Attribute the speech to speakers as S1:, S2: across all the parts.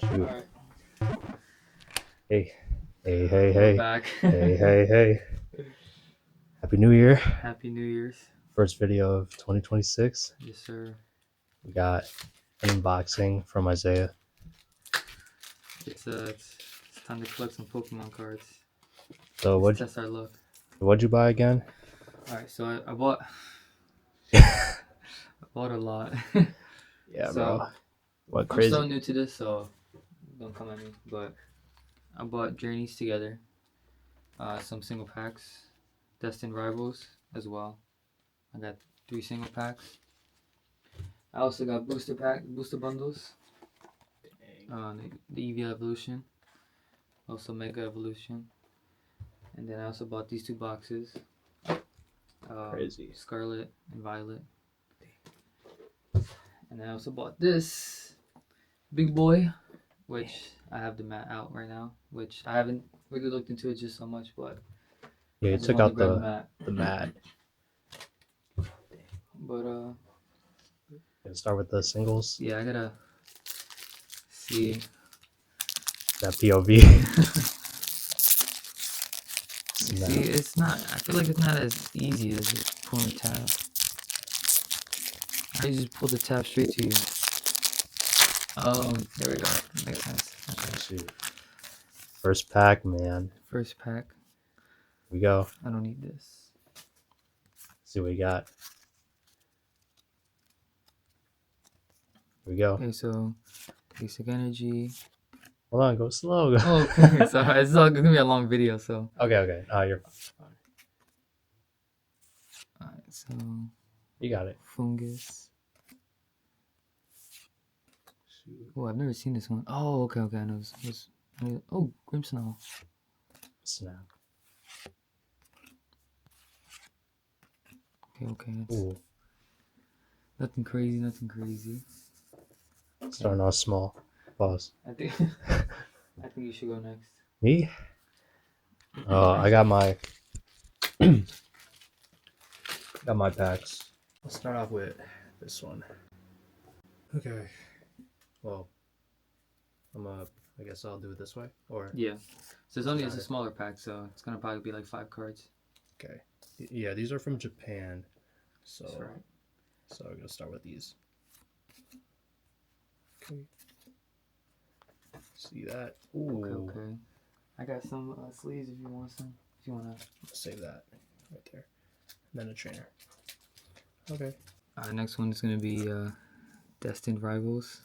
S1: Shoot.
S2: Alright,
S1: Hey, hey,
S2: we're
S1: hey.
S2: back.
S1: Hey. Happy New Year.
S2: Happy New Year's.
S1: First video of 2026.
S2: Yes, sir.
S1: We got an unboxing from Isaiah.
S2: It's time to collect some Pokemon cards.
S1: So
S2: Let's test our luck.
S1: what'd you buy again?
S2: Alright, so I bought a lot.
S1: Yeah,
S2: So,
S1: bro. What
S2: I'm
S1: crazy?
S2: so new to this, so don't come at me. But I bought Journeys Together, some single packs, Destined Rivals as well. I got 3 single packs. I also got booster bundles. The EV Evolution, also Mega Evolution, and then I also bought these 2 boxes.
S1: Crazy.
S2: Scarlet and Violet. And I also bought this big boy, which I have the mat out right now, which I haven't really looked into it just so much, but
S1: Yeah,
S2: I
S1: you
S2: just
S1: took
S2: wanted
S1: out
S2: to grab
S1: the mat.
S2: But
S1: Gonna start with the singles.
S2: yeah, I gotta see.
S1: That POV.
S2: See, it's not. I feel like it's not as easy as just pulling the tab. I just pull the tab straight to you. Oh, there we go. Makes sense.
S1: Shoot. First pack, man.
S2: First pack.
S1: Here we go.
S2: I don't need this.
S1: See what we got. Here we go.
S2: Okay, so basic energy.
S1: Hold on, go slow.
S2: Oh, okay. So it's all gonna be a long video. So
S1: Okay. You're fine.
S2: alright. So
S1: You got it.
S2: fungus.
S1: Shoot.
S2: Oh, I've never seen this one. Oh, okay. I know this. Oh, Grimmsnarl.
S1: Snap.
S2: Okay.
S1: Ooh.
S2: Nothing crazy.
S1: Starting off small. Pause.
S2: I think you should go next.
S1: Me? I got my packs. Let's start off with this one. Okay. Well, I guess I'll do it this way. Or
S2: Yeah. So it's a smaller pack, so it's gonna probably be like 5 cards.
S1: okay. Yeah, these are from Japan. So
S2: That's right.
S1: So I'm gonna start with these. Okay. See that? Ooh.
S2: Okay. I got some sleeves if you want some. If you wanna
S1: Save that right there. And then a trainer. Okay.
S2: next one is gonna be Destined Rivals.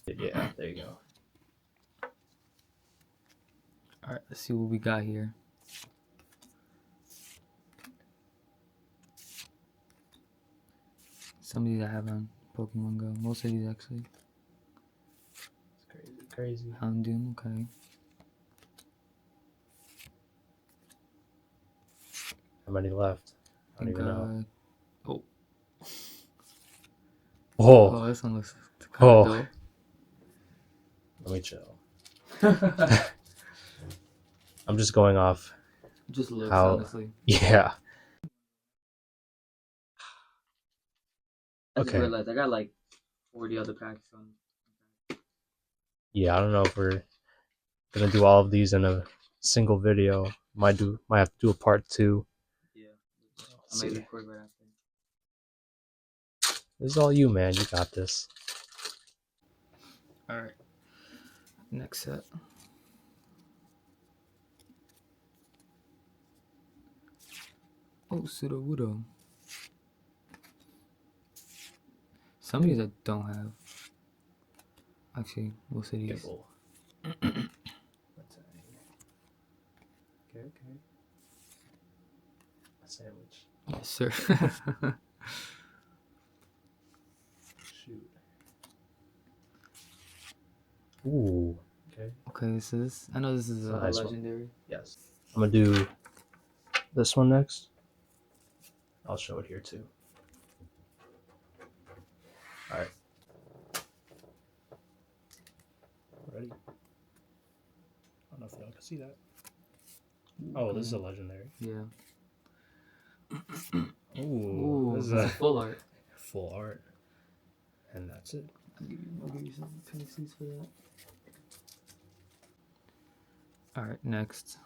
S1: Yeah, there you go.
S2: Alright, let's see what we got here. Some of these I have on Pokemon Go. Most of these actually.
S1: It's crazy.
S2: Houndoom, okay.
S1: How many left? I don't even know.
S2: Oh.
S1: Oh.
S2: Oh, this one looks kind of dope.
S1: Let me chill. I'm just going off.
S2: Just looks, honestly.
S1: Yeah.
S2: I just
S1: Okay.
S2: realized I got like 40 other packs on.
S1: Yeah, I don't know if we're gonna do all of these in a single video. Might have to do a part 2.
S2: Yeah. I might record right after.
S1: This is all you, man. You got this.
S2: Alright. Next set. Oh, Sudowoodo. Some of these I don't have. Actually, most of these.
S1: Okay. A sandwich.
S2: Yes, sir.
S1: Shoot. Ooh. Okay.
S2: Okay, so this, I know this is a
S1: nice
S2: legendary.
S1: Yes. I'm gonna do this one next. I'll show it here too. Alright. Ready? I don't know if y'all can see that. Oh, this is a legendary.
S2: Yeah.
S1: Ooh, this is
S2: a full art.
S1: Full art. And that's it.
S2: I'll give you some penalties for that. Alright, next.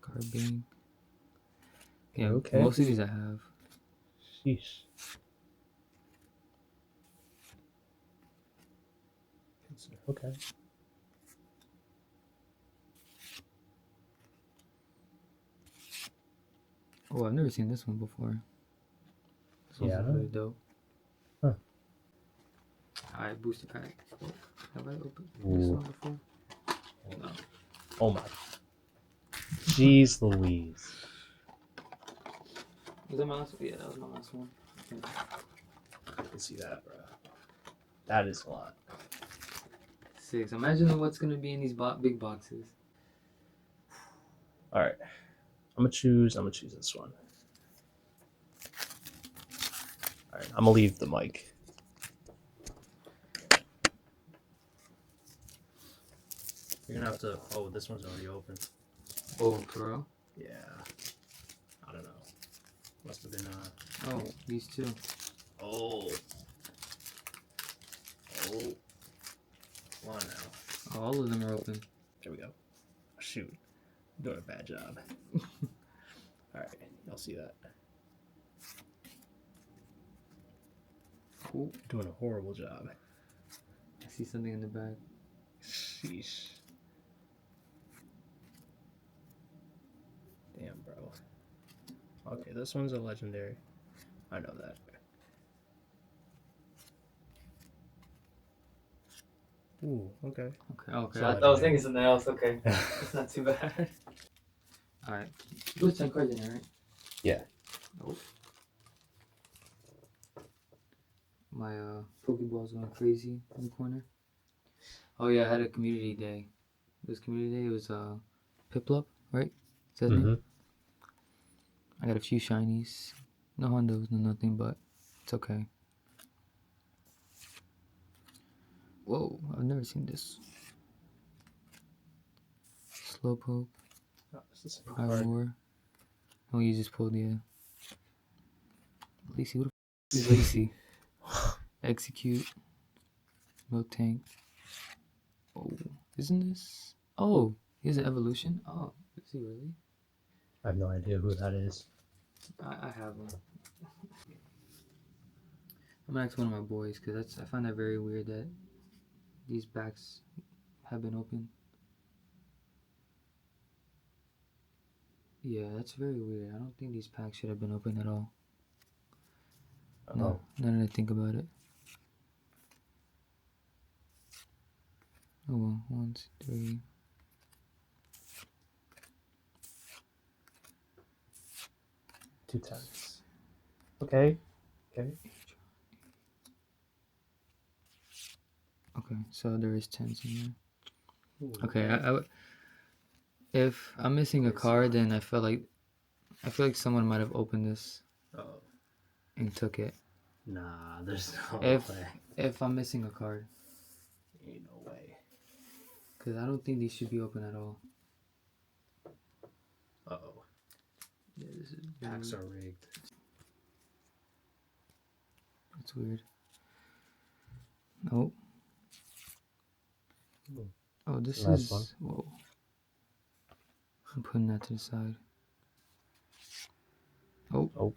S2: Carbine. Yeah,
S1: Okay.
S2: most of these I have.
S1: Sheesh. Okay.
S2: Oh, I've never seen this one before. This one's
S1: Yeah.
S2: really dope.
S1: Huh.
S2: Alright, booster pack. Have I opened this
S1: Ooh.
S2: one before? No.
S1: Oh my. Jeez Louise.
S2: Was that my last one? Yeah, that was my last one. Okay.
S1: I can see that, bro. That is a lot.
S2: 6. Imagine what's gonna be in these big boxes.
S1: All right. I'm gonna choose this one. All right. I'm gonna leave the mic. You're gonna have to. Oh, this one's already open.
S2: Oh, for real?
S1: Yeah. I don't know. Must have been.
S2: Oh, these two.
S1: Oh. Oh. Come on now.
S2: Oh, all of them are open.
S1: There we go. Shoot. I'm doing a bad job. Alright. Y'all see that?
S2: Cool.
S1: Doing a horrible job.
S2: I see something in the back.
S1: Sheesh. Damn, bro. Okay, this one's a legendary. I know that. Ooh, okay.
S2: Okay.
S1: So
S2: I was thinking something else. Okay. It's not too bad. Alright. You put 10 cards in there, right?
S1: Yeah.
S2: Nope. My Pokeball's going crazy in the corner. Oh yeah, I had a community day. It was community day. It was Piplup, right? Is that his name? I got a few shinies. No Hondos, no nothing, but it's okay. Whoa, I've never seen this. Slowpoke,
S1: Oh, this is a card.
S2: Pyroar. Oh, you just pulled the Lacey. What the f is Lacey? Execute. Miltank. Oh, isn't this? Oh, here's an evolution. Oh, is he really?
S1: I have no idea who that is.
S2: I have one. I'm gonna ask one of my boys because I find that very weird that these packs have been open. Yeah, that's very weird. I don't think these packs should have been open at all. No, now that I think about it. Oh well, 1, 2, 3.
S1: Two times. Okay. Okay.
S2: Okay, so there is 10s in there.
S1: Ooh,
S2: Okay, if I'm missing a card, then I feel like someone might have opened this and took it.
S1: Nah, there's no
S2: If
S1: way.
S2: if I'm missing a card,
S1: Ain't no way.
S2: because I don't think these should be open at all.
S1: Uh-oh.
S2: Yeah, this is
S1: Packs are rigged.
S2: That's weird. Nope.
S1: Ooh.
S2: Oh, this
S1: Last
S2: is
S1: one.
S2: whoa. I'm putting that to the side. Oh.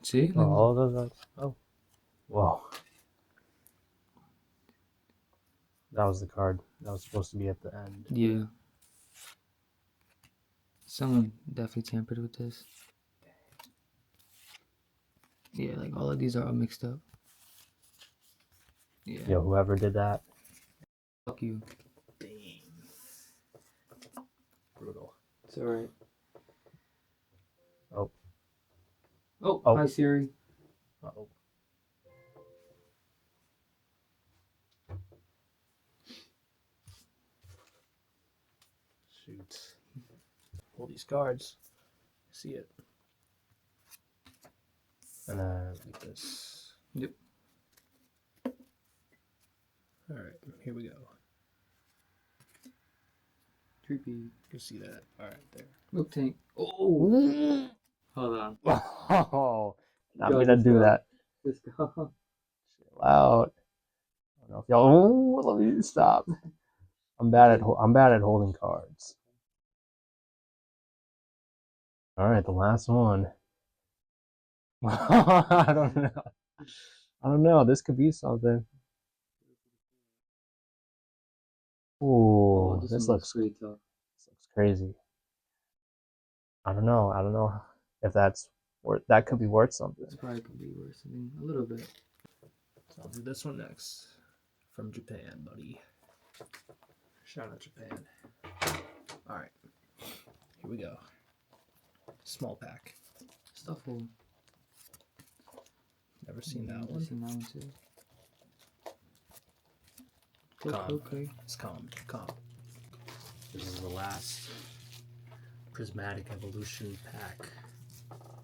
S2: See?
S1: Oh, all those are. Oh. Whoa. That was the card. That was supposed to be at the end.
S2: Yeah. Someone definitely tampered with this. Yeah, like all of these are all mixed up. Yeah.
S1: Yo, whoever did that.
S2: Fuck you.
S1: Dang. Brutal.
S2: It's alright.
S1: Oh.
S2: Oh, hi Siri.
S1: Uh-oh. Shoot. Pull these cards. See it. And like this.
S2: Yep.
S1: Alright, here we go.
S2: Creepy.
S1: You can see that. Alright, there.
S2: Milk tank. Oh!
S1: Ooh.
S2: Hold on.
S1: Oh, not
S2: Go,
S1: gonna
S2: let's
S1: do
S2: go.
S1: that.
S2: Let's go.
S1: Chill out. I don't know if y'all. Let me stop. I'm bad at holding cards. All right, the last one. I don't know. I don't know. This could be something. Ooh,
S2: This
S1: this
S2: one
S1: looks
S2: pretty tough.
S1: crazy. I don't know. I don't know if that's worth. That could be worth something.
S2: This probably could be worse. I mean, a little bit.
S1: So I'll do this one next. From Japan, buddy. Shout out Japan. All right, here we go. Small pack.
S2: Stuff hole.
S1: Never seen that
S2: Never
S1: one.
S2: seen that one too.
S1: Calm.
S2: Okay.
S1: It's calm. Calm. This is the last prismatic evolution pack.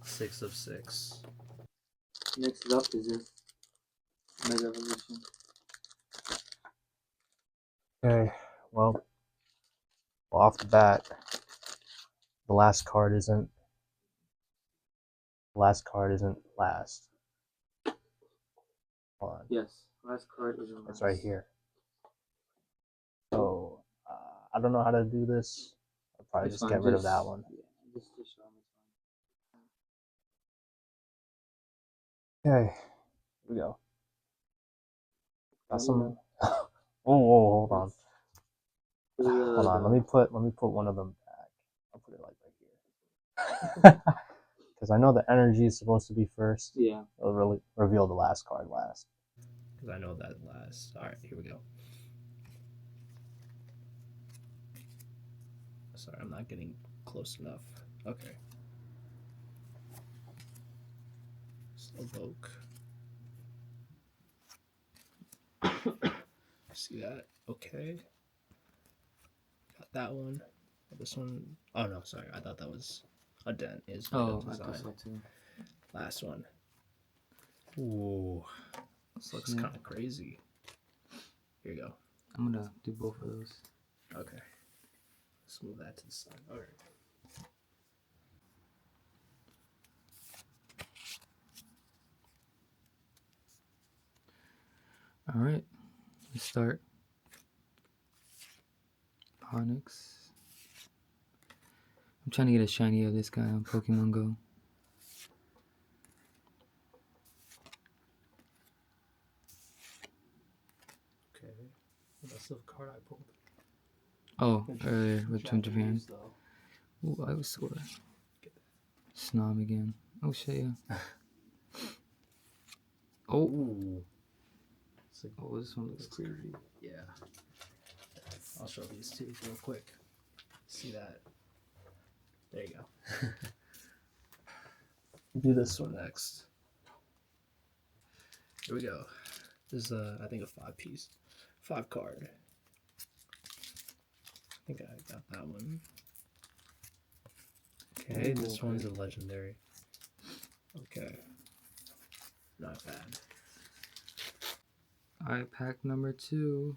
S1: 6 of 6.
S2: Next up is this Mega Evolution.
S1: Okay, well, off the bat, the last card isn't last. Hold on.
S2: Yes, last card is
S1: It's right here. So, I don't know how to do this. I'll probably
S2: It's
S1: just
S2: fine.
S1: get rid of that one.
S2: Yeah, just show them.
S1: Okay, here we go. Got some. Oh, hold on. Hold on. Let me put one of them back. I'll put it like right here. Because I know the energy is supposed to be first.
S2: Yeah.
S1: It'll really reveal the last card last. Because I know that last. All right, here we go. Sorry, I'm not getting close enough. Okay. Slowpoke. See that? Okay. Got that one. This one. Oh no, sorry. I thought that was a dent. Is
S2: I
S1: design.
S2: thought so too.
S1: Last one. Ooh, this looks kind of crazy. Here you go.
S2: I'm gonna do both of those.
S1: Okay. Let's move that to the side. All right.
S2: All right. Let's start. Onyx. I'm trying to get a shiny of this guy on Pokemon Go.
S1: Okay. That's the card I pulled.
S2: Oh, earlier with Japan. Ooh, I was swear. Snom again. Oh shit, yeah. Oh.
S1: Ooh.
S2: Oh, this one looks crazy.
S1: Yeah. I'll show these two real quick. See that? There you go. Do this one next. Here we go. This is I think a 5-piece, 5 card. I think I got that one. Okay,
S2: Ooh,
S1: this one's a legendary. Okay, not bad.
S2: Alright, pack number 2.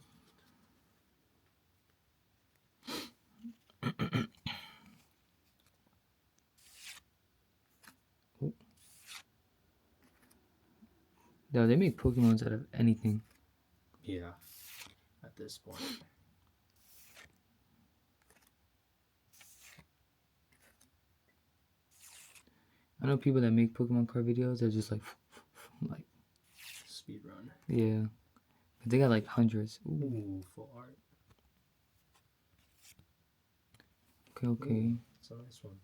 S2: Yo, they make Pokemons out of anything.
S1: Yeah, at this point.
S2: I know people that make Pokemon card videos, they're just like
S1: Speed run.
S2: yeah. But they got like hundreds.
S1: Ooh, full art.
S2: Okay.
S1: Ooh, it's a nice one.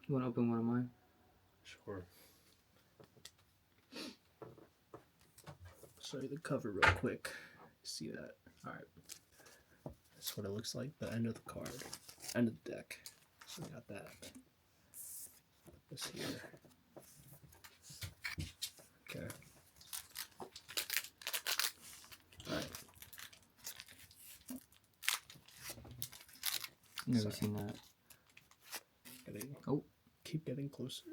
S2: You wanna open one of mine?
S1: Sure. Show you the cover real quick. See that? All right. That's what it looks like. The end of the card, end of the deck. So we got that. Put this here. Okay. All right.
S2: Never seen that.
S1: Keep getting closer.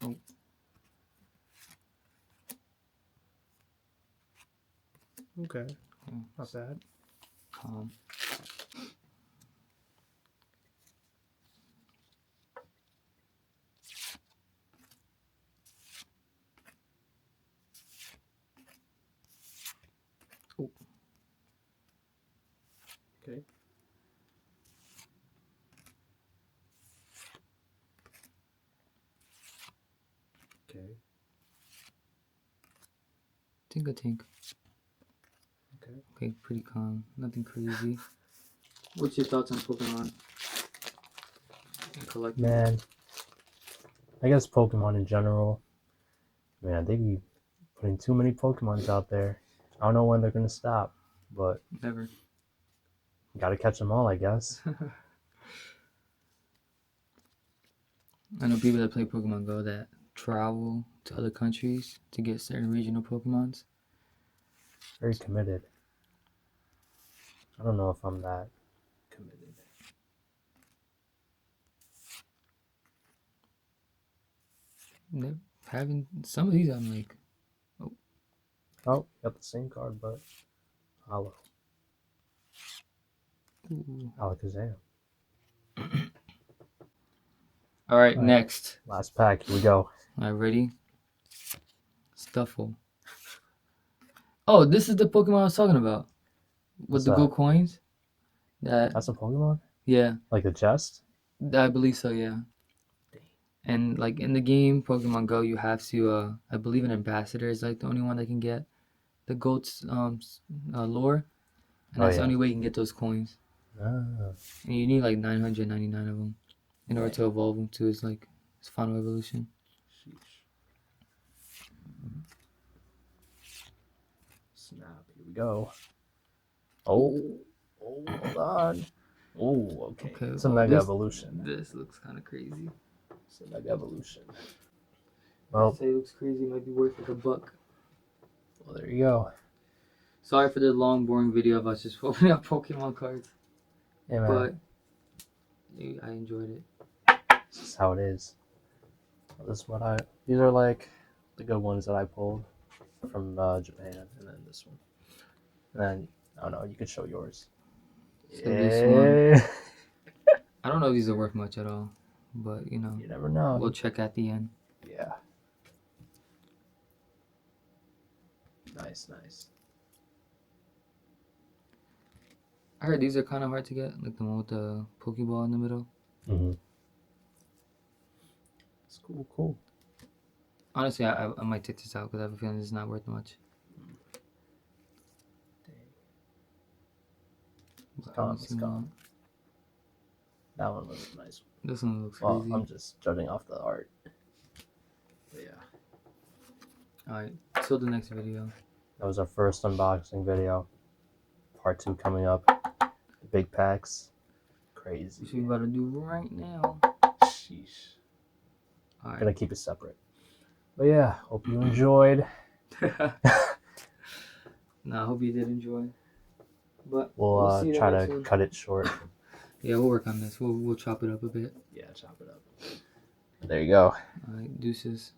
S2: Oh.
S1: Okay.
S2: Yeah.
S1: Not bad.
S2: Calm. Oh.
S1: Okay. Okay.
S2: Tink a tink.
S1: Okay.
S2: Okay, pretty calm. Nothing crazy. What's your thoughts on Pokemon? Collecting?
S1: Man, I guess Pokemon in general. Man, they be putting too many Pokemons out there. I don't know when they're gonna stop, but
S2: Never.
S1: gotta catch them all, I guess.
S2: I know people that play Pokemon Go that travel to other countries to get certain regional Pokemons.
S1: Very committed. I don't know if I'm that committed.
S2: Having some of these, I'm like,
S1: Oh, got the same card, but hollow.
S2: ooh.
S1: Alakazam.
S2: All right,
S1: All right.
S2: next.
S1: Last pack. Here we go.
S2: All right, ready? Stuffle. Oh, this is the Pokemon I was talking about with
S1: What's
S2: the
S1: that?
S2: gold coins.
S1: That's a Pokemon?
S2: Yeah,
S1: Like the chest?
S2: I believe so. Yeah. And like in the game Pokemon Go, you have to. I believe an ambassador is like the only one that can get the goat's lore, and that's the only way you can get those coins.
S1: Ah.
S2: And you need like 999 of them in order to evolve them to his final evolution.
S1: Sheesh. Snap. Here we go. Oh, hold on. Oh, okay. It's a Mega Evolution.
S2: This looks kind of crazy.
S1: It's a Mega Evolution. Well,
S2: Say it looks crazy. It might be worth like $1.
S1: well, there you go.
S2: Sorry for the long, boring video of us just opening up Pokemon cards,
S1: Hey, man.
S2: but I enjoyed it.
S1: This is how it is. This is what these are like the good ones that I pulled from Japan, and then this one. And then, I don't know, you could show yours.
S2: So this one, I don't know if these are worth much at all, but you
S1: never know.
S2: we'll check at the end.
S1: Yeah. Nice.
S2: I heard these are kind of hard to get, like the one with the Pokeball in the middle.
S1: Mm-hmm. It's cool.
S2: Honestly, I might take this out because I have a feeling it's not worth much.
S1: It's calm. That one was nice.
S2: This one looks
S1: Well,
S2: crazy.
S1: I'm just judging off the art. But yeah.
S2: Alright, till the next video.
S1: That was our first unboxing video. Part 2 coming up. The big packs. Crazy.
S2: Which we about to do right now.
S1: Sheesh.
S2: Alright.
S1: Gonna keep it separate. But yeah, hope you enjoyed.
S2: I hope you did enjoy. But
S1: We'll
S2: see
S1: try
S2: next
S1: to
S2: one.
S1: cut it short.
S2: Yeah, we'll work on this. We'll chop it up a bit.
S1: Yeah, chop it up. There you go.
S2: Alright, deuces.